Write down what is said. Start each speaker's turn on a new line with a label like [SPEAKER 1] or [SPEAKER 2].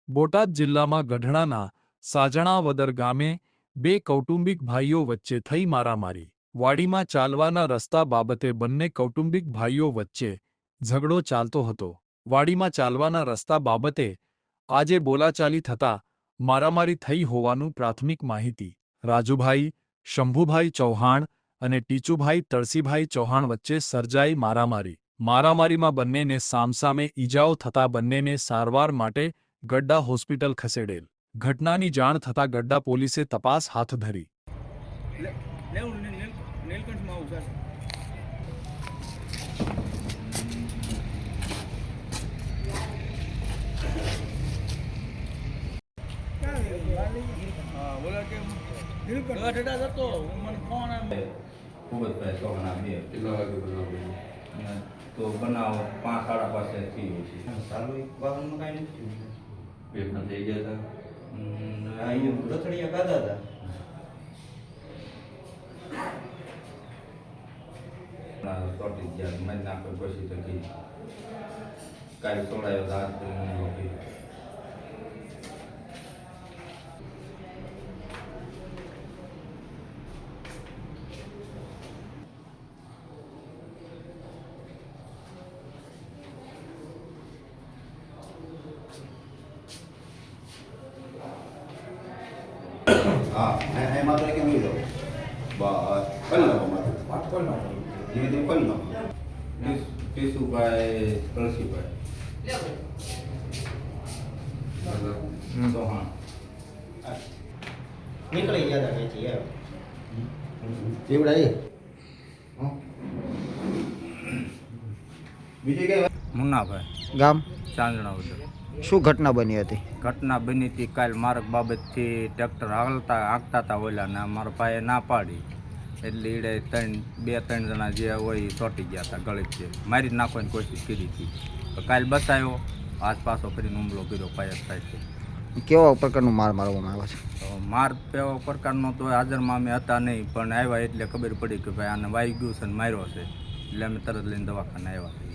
[SPEAKER 1] બોટાદ જિલ્લામાં ગઢડાના સાજણાવદર ગામે બે કૌટુંબિક ભાઈઓ વચ્ચે થઈ મારામારી। વાડીમાં ચાલવાના રસ્તા બાબતે બંને કૌટુંબિક ભાઈઓ વચ્ચે ઝઘડો ચાલતો હતો। વાડીમાં ચાલવાના રસ્તા બાબતે આજે બોલાચાલી થતાં મારામારી થઈ હોવાનું પ્રાથમિક માહિતી। રાજુભાઈ શંભુભાઈ ચૌહાણ અને ટીચુભાઈ તળસીભાઈ ચૌહાણ વચ્ચે સર્જાઈ મારામારીમાં બંનેને સામસામે ઈજાઓ થતાં બંનેને સારવાર માટે ગઢડા હોસ્પિટલ ખસેડેલ। ઘટનાની જાણ થતાં ગઢડા પોલીસે તપાસ હાથ ધરી।
[SPEAKER 2] તો બનાવ 5:30 થી ચાલુ વાહનમાં કાંઈ નથી પેટમાં થઈ ગયા હતા અહીંયા રથડિયા કાઢા હતા ચોટી ગયા મને નાખો પછી તો કે કાલે સોડાયો દાંત
[SPEAKER 3] Hai motor que me deu. Dia deu qual não?
[SPEAKER 2] ટીસુભાઈ તળસીભાઈ Chauhan
[SPEAKER 3] નીકળી ગયા હતા કઈથી યાર એવડા એ બીજી કઈ
[SPEAKER 2] મુન્નાભાઈ
[SPEAKER 4] ગામ
[SPEAKER 2] ચાંદણાવદર।
[SPEAKER 4] શું ઘટના બની હતી?
[SPEAKER 2] ઘટના બની હતી કાલ માર્ગ બાબતથી ટ્રેક્ટર હાંકતા હતા ઓલા ને મારા ભાઈએ ના પાડી એટલે ઈડે 2-3 જણા જે હોય એ ચોંટી ગયા હતા ગળે મારી જ નાખવાની કોશિશ કરી હતી તો કાલ બસાયો આજ પાછો કરીને હુમલો કર્યો પાયક થાય છે।
[SPEAKER 4] કેવા પ્રકારનું માર મારવામાં આવે છે?
[SPEAKER 2] તો માર કેવા પ્રકારનો તો હાજરમાં અમે હતા નહીં પણ આવ્યા એટલે ખબર પડી કે ભાઈ આને વાઈ ગયું છે ને માર્યો છે એટલે અમે તરત લઈને દવાખાને આવ્યા।